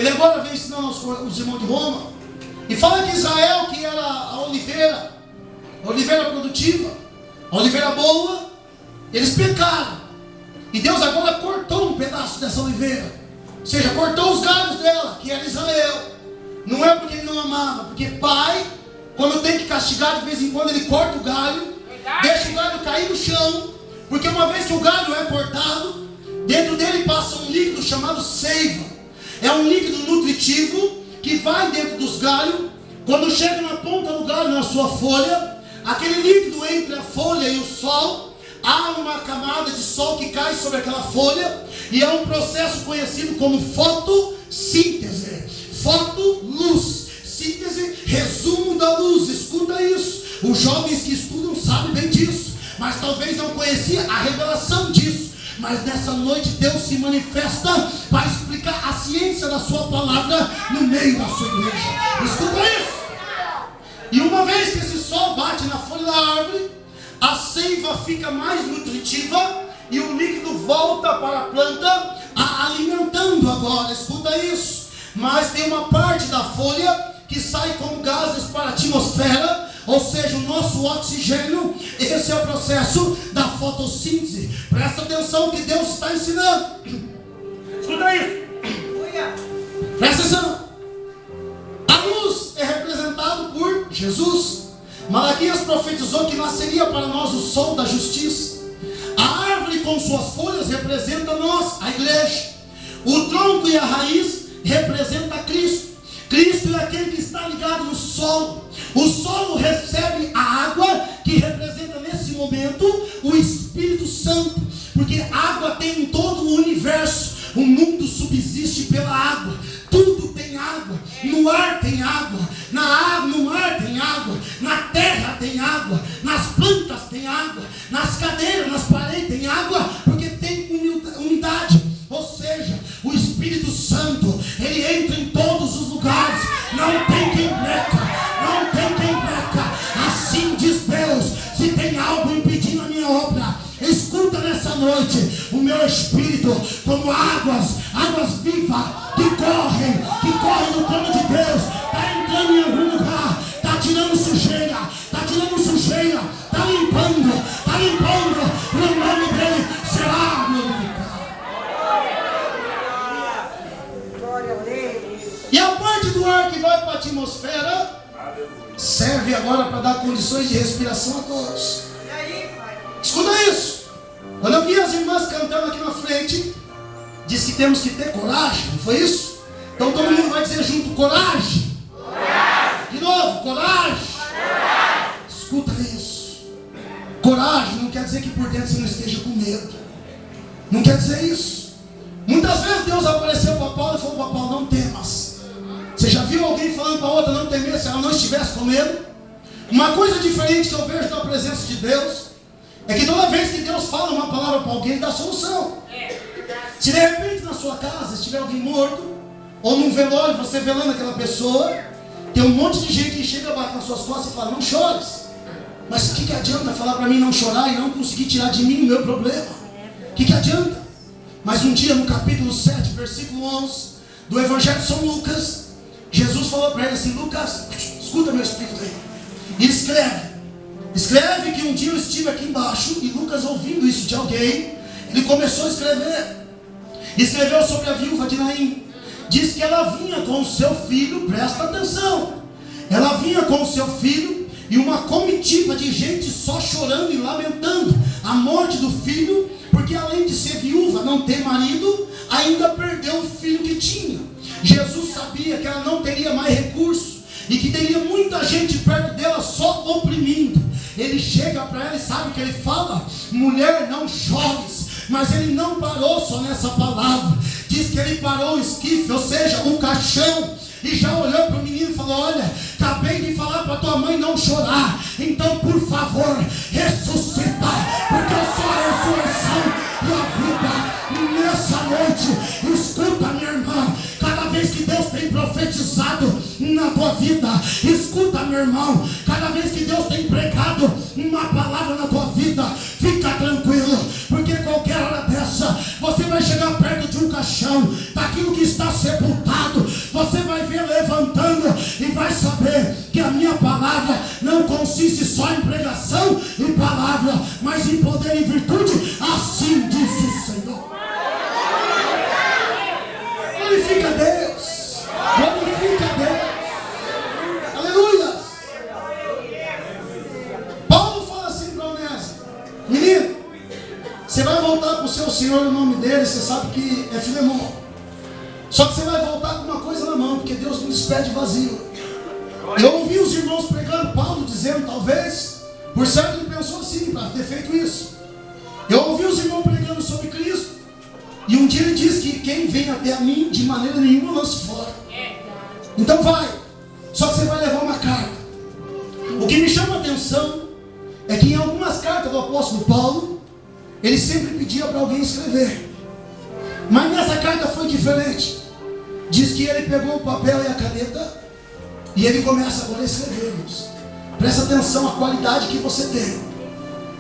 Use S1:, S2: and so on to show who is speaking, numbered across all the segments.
S1: Ele agora vem ensinando os irmãos de Roma. E fala que Israel, que era a oliveira produtiva, a oliveira boa, eles pecaram. E Deus agora cortou um pedaço dessa oliveira. Ou seja, cortou os galhos dela, que era Israel. Não é porque ele não amava, porque pai, quando tem que castigar, de vez em quando ele corta o galho, deixa o galho cair no chão. Porque uma vez que o galho é cortado, dentro dele passa um líquido chamado seiva. É um líquido nutritivo que vai dentro dos galhos. Quando chega na ponta do galho, na sua folha, aquele líquido entre a folha e o sol, há uma camada de sol que cai sobre aquela folha, e é um processo conhecido como fotossíntese. Foto-luz, síntese, resumo da luz. Escuta isso. Os jovens que estudam sabem bem disso, mas talvez não conhecia a revelação disso. Mas nessa noite Deus se manifesta para explicar a ciência da sua palavra no meio da sua igreja. Escuta isso. E uma vez que esse sol bate na folha da árvore, a seiva fica mais nutritiva e o líquido volta para a planta, alimentando agora. Escuta isso. Mas tem uma parte da folha que sai como gases para a atmosfera, ou seja, o nosso oxigênio. Esse é o processo da fotossíntese. Presta atenção que Deus está ensinando. Escuta isso. Presta atenção. A luz é representada por Jesus. Malaquias profetizou que nasceria para nós o sol da justiça. A árvore com suas folhas representa nós, a igreja. O tronco e a raiz representa Cristo. Cristo é aquele que está ligado no solo. O solo recebe a água, que representa nesse momento o Espírito Santo. Porque água tem em todo o universo. O mundo subsiste pela água. Tudo tem água. No ar tem água. No mar tem água. Na terra tem água. Nas plantas tem água. Nas cadeiras, nas paredes tem água. Porque tem unidade. Ou seja, o Espírito Santo, ele entra em todos os lugares. Não tem quem breca. Não tem quem breca. Assim diz Deus: se tem algo impedindo a minha obra, escuta nessa noite. O meu Espírito, como águas vivas que correm no trono de Deus, está entrando em algum lugar, está tirando sujeira, está limpando. O nome dele será glorificado. E a parte do ar que vai para a atmosfera serve agora para dar condições de respiração a todos. Escuta isso. Quando eu vi as irmãs cantando aqui na frente, disse que temos que ter coragem, não foi isso? Então todo mundo vai dizer junto: coragem. De novo, coragem. Escuta isso. Coragem não quer dizer que por dentro você não esteja com medo. Não quer dizer isso. Muitas vezes Deus apareceu para Paulo e falou para Paulo: não temas. Você já viu alguém falando para outra não temer se ela não estivesse com medo? Uma coisa diferente que eu vejo da presença de Deus é que toda vez que Deus fala uma palavra para alguém, Ele dá solução. Se de repente na sua casa estiver alguém morto, ou num velório, você velando aquela pessoa, tem um monte de gente que chega, bate nas suas costas e fala: não chores. Mas o que adianta falar para mim não chorar e não conseguir tirar de mim o meu problema? O que adianta? Mas um dia no capítulo 7, versículo 11 do Evangelho de São Lucas, Jesus falou para ele assim: Lucas, escuta meu espírito aí, e escreve que um dia eu estive aqui embaixo. E Lucas, ouvindo isso de alguém, ele começou a escrever. Escreveu sobre a viúva de Naim. Diz que ela vinha com o seu filho, presta atenção, ela vinha com o seu filho e uma comitiva de gente só chorando e lamentando a morte do filho, porque além de ser viúva, não ter marido, ainda perdeu o filho que tinha. Jesus sabia que ela não teria mais recurso e que teria muita gente perto dela só oprimindo. Ele chega para ela e sabe o que ele fala: mulher, não chores. Mas ele não parou só nessa palavra. Diz que ele parou o esquife, ou seja, o caixão, e já olhou para o menino e falou: olha, acabei de falar para tua mãe não chorar, então por favor, ressuscita, porque eu sou a ressurreição e a vida. Nessa noite, escuta, minha irmã, cada vez que Deus tem profetizado na tua vida, escuta, meu irmão, cada vez que Deus tem pregado uma palavra na tua vida, fica tranquilo, porque qualquer hora dessa você vai chegar perto de um caixão, daquilo que está sepultado, saber que a minha palavra não consiste só em pregação e palavra, mas em poder e virtude, assim diz o Senhor. Glorifica a Deus, glorifica a Deus, aleluia. Paulo fala assim para Onésimo: menino, você vai voltar para o seu senhor, o nome dele, você sabe que é Filemão. Só que você vai voltar com uma coisa na mão, porque Deus não despede vazio. Eu ouvi os irmãos pregando, Paulo dizendo, talvez, por certo ele pensou assim, para ter feito isso. Eu ouvi os irmãos pregando sobre Cristo, e um dia ele disse que quem vem até a mim, de maneira nenhuma lance fora. Então vai, só que você vai levar uma carta. O que me chama a atenção é que em algumas cartas do apóstolo Paulo, ele sempre pedia para alguém escrever. Mas nessa carta foi diferente. Diz que ele pegou o papel e a caneta e ele começa agora a escrever, irmãos. Presta atenção à qualidade que você tem.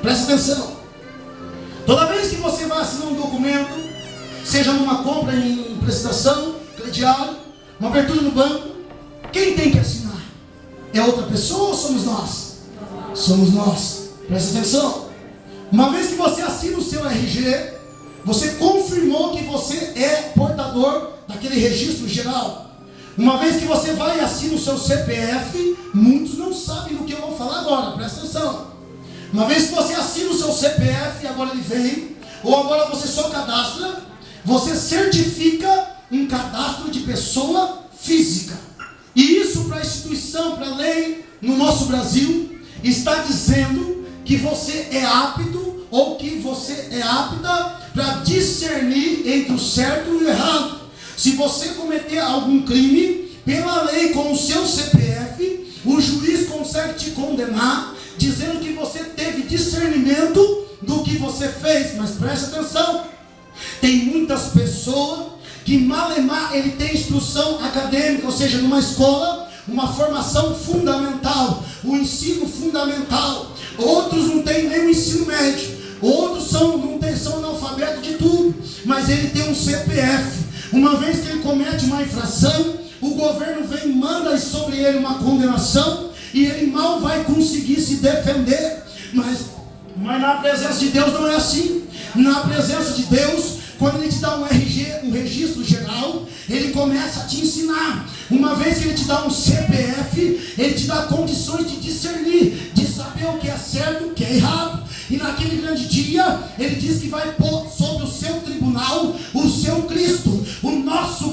S1: Presta atenção. Toda vez que você vai assinar um documento, seja numa compra em prestação, crediário, uma abertura no banco, quem tem que assinar? É outra pessoa ou somos nós? Somos nós. Presta atenção. Uma vez que você assina o seu RG, você confirmou que você é portador daquele registro geral. Uma vez que você vai e assina o seu CPF, muitos não sabem do que eu vou falar agora, presta atenção. Uma vez que você assina o seu CPF e agora ele vem, ou agora você só cadastra, você certifica um cadastro de pessoa física. E isso para a instituição, para a lei no nosso Brasil, está dizendo que você é apto ou que você é apta para discernir entre o certo e o errado. Se você cometer algum crime, pela lei com o seu CPF, o juiz consegue te condenar, dizendo que você teve discernimento do que você fez. Mas preste atenção, tem muitas pessoas que malemar ele tem instrução acadêmica, ou seja, numa escola, uma formação fundamental, um ensino fundamental. Outros não têm nem o ensino médio, outros são analfabetos de tudo, mas ele tem um CPF. Uma vez que ele comete uma infração, o governo vem e manda sobre ele uma condenação, e ele mal vai conseguir se defender. Mas na presença de Deus não é assim. Na presença de Deus, quando ele te dá um RG, um registro geral, ele começa a te ensinar. Uma vez que ele te dá um CPF, ele te dá condições de discernir, de saber o que é certo e o que é errado. E naquele grande dia, ele diz que vai pôr sobre o seu tribunal o seu Cristo, o nosso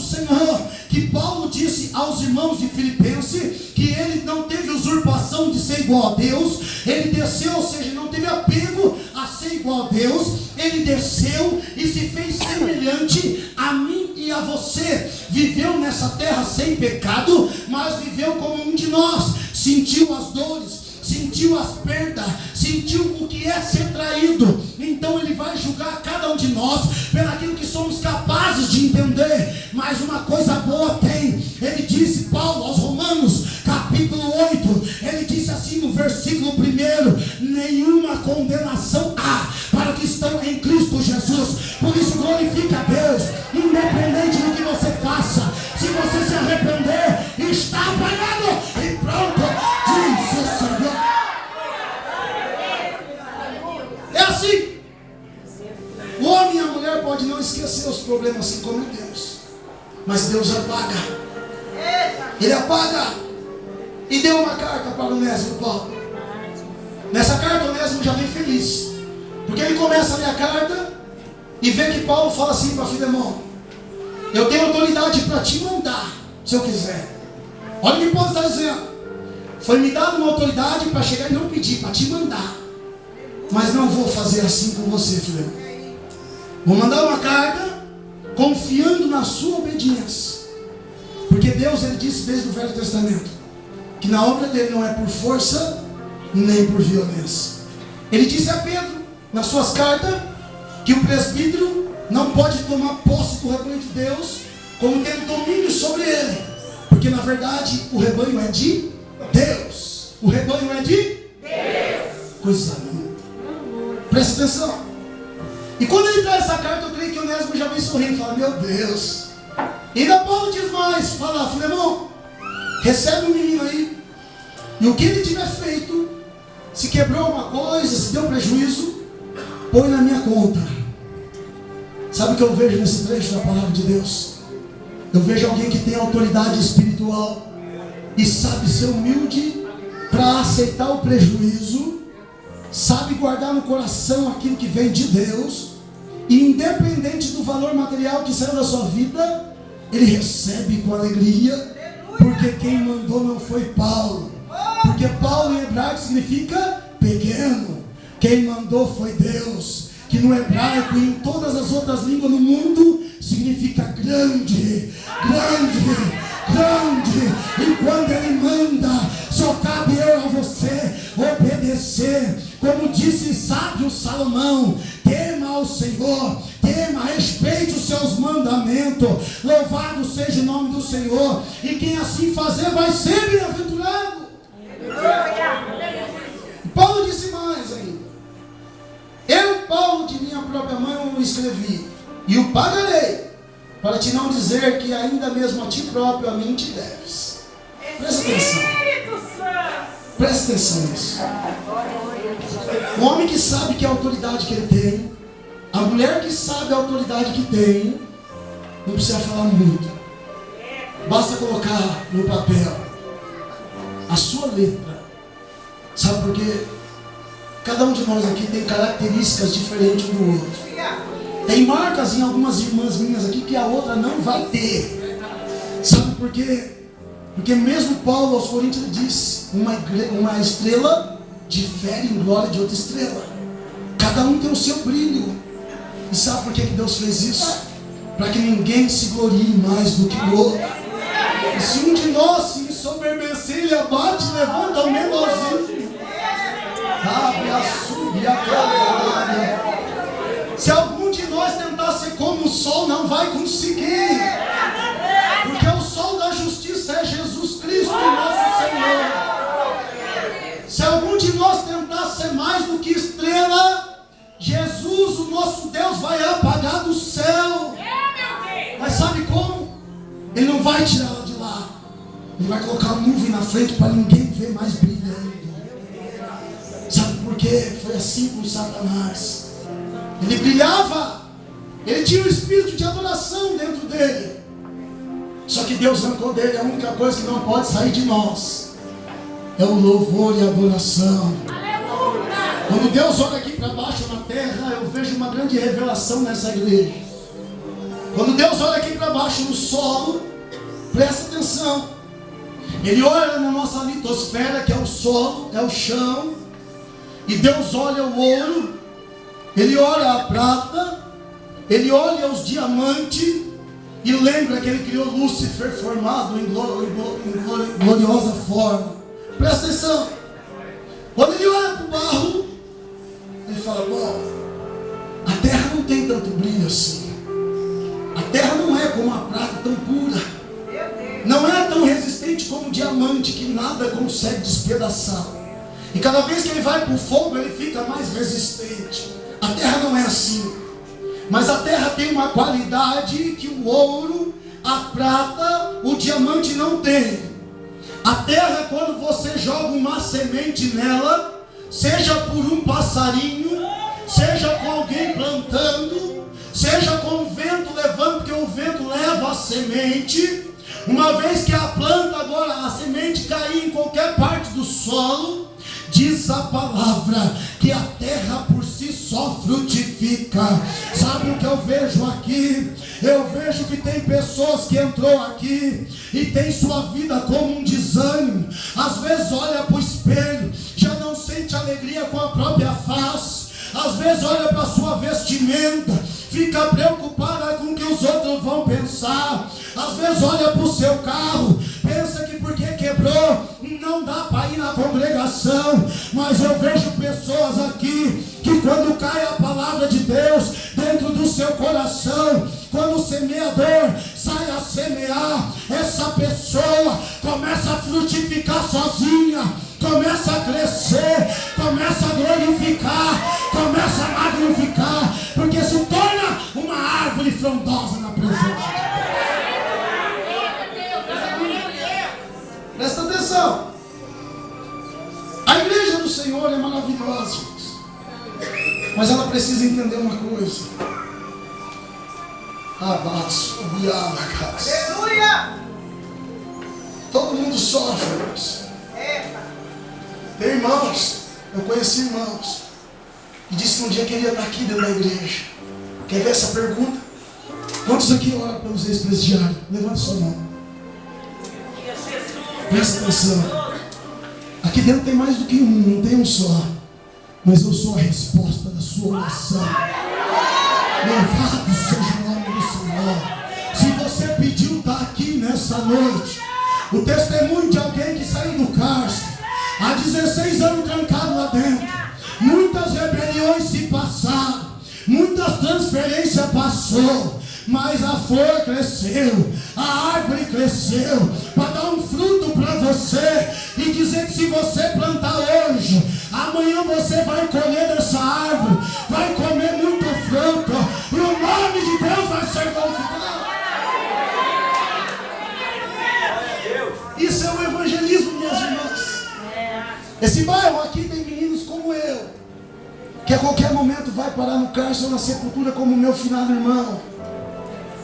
S1: Senhor. Que Paulo disse aos irmãos de Filipenses que ele não teve usurpação de ser igual a Deus. Ele desceu, ou seja, não teve apego a ser igual a Deus. Ele desceu e se fez semelhante a mim e a você. Viveu nessa terra sem pecado, mas viveu como um de nós. Sentiu as dores, sentiu as perdas, sentiu o que é ser traído. Então ele vai julgar cada um de nós pelaquilo que somos capazes de entender. Mas uma coisa boa tem. Ele disse, Paulo aos Romanos capítulo 8, ele disse assim no versículo 1: nenhuma condenação há para os que estão em Cristo Jesus. Por isso glorifica a Deus, independente do que você faça. Se você se arrepender, está apagado e pronto, diz o Senhor. É assim. O homem e a mulher podem não esquecer os problemas que cometemos, mas Deus apaga. Ele apaga. E deu uma carta para o Onésimo Paulo. Nessa carta o Onésimo já vem feliz, porque ele começa a ler a carta e vê que Paulo fala assim para Filemão: eu tenho autoridade para te mandar, se eu quiser. Olha o que Paulo está dizendo: foi me dado uma autoridade para chegar e não pedir, para te mandar. Mas não vou fazer assim com você, Filemão. Vou mandar uma carta confiando na sua obediência. Porque Deus, ele disse desde o Velho Testamento que na obra dele não é por força nem por violência. Ele disse a Pedro nas suas cartas que o presbítero não pode tomar posse do rebanho de Deus como tendo domínio sobre ele, porque na verdade o rebanho é de Deus. O rebanho é de Deus. Coisa linda. Presta atenção. E quando ele traz essa carta, eu creio que o Onésimo já vem sorrindo e fala: meu Deus. E ainda Paulo diz mais, fala: Filemão, recebe o menino aí, e o que ele tiver feito, se quebrou alguma coisa, se deu prejuízo, põe na minha conta. Sabe o que eu vejo nesse trecho da palavra de Deus? Eu vejo alguém que tem autoridade espiritual e sabe ser humilde para aceitar o prejuízo, sabe guardar no coração aquilo que vem de Deus, e independente do valor material que saiu da sua vida, ele recebe com alegria, porque quem mandou não foi Paulo, porque Paulo em hebraico significa pequeno. Quem mandou foi Deus, que no hebraico e em todas as outras línguas no mundo significa grande, grande, grande. E quando ele manda, só cabe eu a você obedecer. Como disse sábio Salomão: tema ao Senhor, tema, respeite os seus mandamentos, louvado seja o nome do Senhor, e quem assim fazer vai ser bem-aventurado. Paulo disse mais ainda: eu, Paulo, de minha própria mão o escrevi, e o pagarei, para te não dizer que ainda mesmo a ti próprio a mim te deves. Presta atenção. Presta atenção nisso. O homem que sabe que a autoridade que ele tem, a mulher que sabe a autoridade que tem, não precisa falar muito. Basta colocar no papel a sua letra. Sabe por quê? Cada um de nós aqui tem características diferentes do outro. Tem marcas em algumas irmãs minhas aqui que a outra não vai ter. Sabe por quê? Porque mesmo Paulo aos Coríntios diz: uma estrela difere em glória de outra estrela. Cada um tem o seu brilho. E sabe por que Deus fez isso? Para que ninguém se glorie mais do que o outro. E se um de nós se ensoberbecer, ele abate, levanta o menorzinho. Abre a subir a cadeira. Se algum de nós tentar ser como o sol, não vai conseguir. Porque o sol da justiça é Jesus Cristo, nosso Senhor. Se algum de nós tentar ser mais do que estrela, Jesus, o nosso Deus, vai apagar do céu. Mas sabe como? Ele não vai tirar ela de lá. Ele vai colocar a nuvem na frente para ninguém ver mais brilhando. Sabe por quê? Foi assim com Satanás. Ele brilhava, ele tinha um espírito de adoração dentro dele. Só que Deus arrancou dele a única coisa que não pode sair de nós: é o louvor e a adoração. Quando Deus olha aqui para baixo na terra, eu vejo uma grande revelação nessa igreja. Quando Deus olha aqui para baixo no solo, presta atenção. Ele olha na nossa litosfera, que é o solo, é o chão. E Deus olha o ouro, Ele olha a prata, Ele olha os diamantes, e lembra que Ele criou Lúcifer formado em gloriosa forma. Presta atenção. Quando Ele olha para o barro, Ele fala: bom, a terra não tem tanto brilho assim. A terra não é como a prata tão pura, não é tão resistente como o diamante, que nada consegue despedaçar. E cada vez que ele vai para o fogo, ele fica mais resistente. A terra não é assim. Mas a terra tem uma qualidade que o ouro, a prata, o diamante não tem. A terra, quando você joga uma semente nela, seja por um passarinho, seja com alguém plantando, seja com o vento levando, porque o vento leva a semente. Uma vez que a planta, agora a semente cair em qualquer parte do solo, diz a palavra que a terra por si só frutifica. Sabe o que eu vejo aqui? Eu vejo que tem pessoas que entrou aqui e tem sua vida como um desânimo. Às vezes olha para o espelho, já não sente alegria com a própria face. Às vezes olha para a sua vestimenta, fica preocupada com o que os outros vão pensar. Às vezes olha para o seu carro, pensa que porque quebrou não dá para ir na congregação. Mas eu vejo pessoas aqui que quando cai a palavra de Deus dentro do seu coração, quando o semeador sai a semear, essa pessoa começa a frutificar sozinha, começa a crescer, começa a glorificar, começa a magnificar, porque se torna uma árvore frondosa na presença de Deus. Senhor é maravilhosa, irmãos. Mas ela precisa entender uma coisa. Abaixo, aleluia! Todo mundo sofre, irmãos. Tem irmãos, eu conheci irmãos que disse que um dia queria estar aqui dentro da igreja. Quer ver essa pergunta? Quantos aqui oram pelos ex-presidiários? Levanta sua mão. Presta atenção. Aqui dentro tem mais do que um, não tem um só. Mas eu sou a resposta da sua oração. Louvado seja o nome do Senhor. Se você pediu, está aqui nessa noite. O testemunho de alguém que saiu do cárcere, há 16 anos trancado lá dentro. Muitas rebeliões se passaram, muitas transferências passou, mas a flor cresceu, a árvore cresceu, para dar um fruto para você, e dizer que se você plantar hoje, amanhã você vai colher dessa árvore, vai comer muito fruto, e o nome de Deus vai ser glorificado. Isso é o evangelismo, minhas irmãs. Esse bairro aqui tem meninos como eu, que a qualquer momento vai parar no cárcere ou na sepultura como meu finado irmão.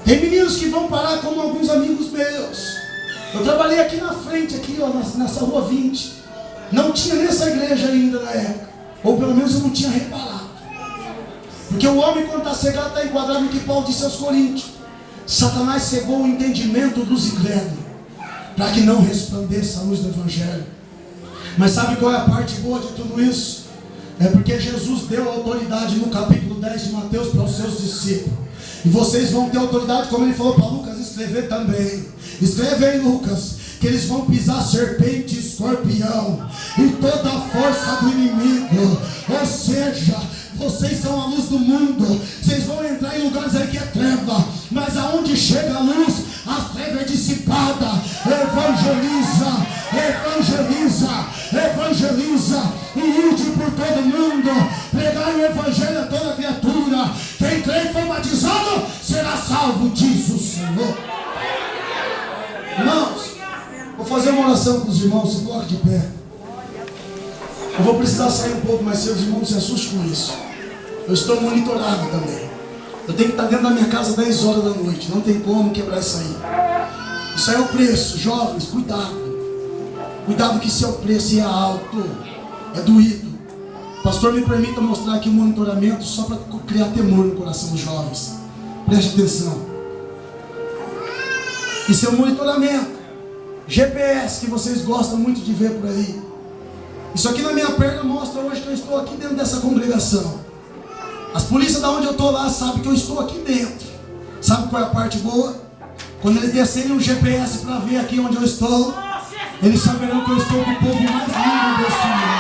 S1: Tem meninos que vão parar como alguns amigos meus. Eu trabalhei aqui na frente, aqui, ó, nessa rua 20. Não tinha nessa igreja ainda na época. Ou pelo menos eu não tinha reparado. Porque o homem, quando está cegado, está enquadrado no que Paulo disse aos Coríntios. Satanás cegou o entendimento dos incrédulos, para que não resplandeça a luz do Evangelho. Mas sabe qual é a parte boa de tudo isso? É porque Jesus deu autoridade no capítulo 10 de Mateus para os seus discípulos. E vocês vão ter autoridade, como ele falou para Lucas escrever também. Escreve aí, Lucas, que eles vão pisar serpente e escorpião e toda a força do inimigo. Ou seja, vocês são a luz do mundo. Vocês vão entrar em lugares aí que é treva, mas aonde chega a luz, a treva é dissipada. Evangeliza, evangeliza, evangeliza, e ide por todo mundo, pregar o evangelho a toda criatura. Quem crê e for batizado será salvo, diz o Senhor. Irmãos, vou fazer uma oração com os irmãos. Se coloque de pé. Eu vou precisar sair um pouco, mas seus irmãos se assustem com isso. Eu estou monitorado também. Eu tenho que estar dentro da minha casa 10 horas da noite. Não tem como quebrar isso aí. Isso aí é o preço. Jovens, cuidado. Cuidado que isso é o preço e é alto. É doído. Pastor, me permita mostrar aqui um monitoramento só para criar temor no coração dos jovens. Preste atenção. Isso é um monitoramento. GPS que vocês gostam muito de ver por aí. Isso aqui na minha perna mostra hoje que eu estou aqui dentro dessa congregação. As polícias da onde eu estou lá sabem que eu estou aqui dentro. Sabe qual é a parte boa? Quando eles descerem o GPS para ver aqui onde eu estou, eles saberão que eu estou com o povo mais lindo desse mundo.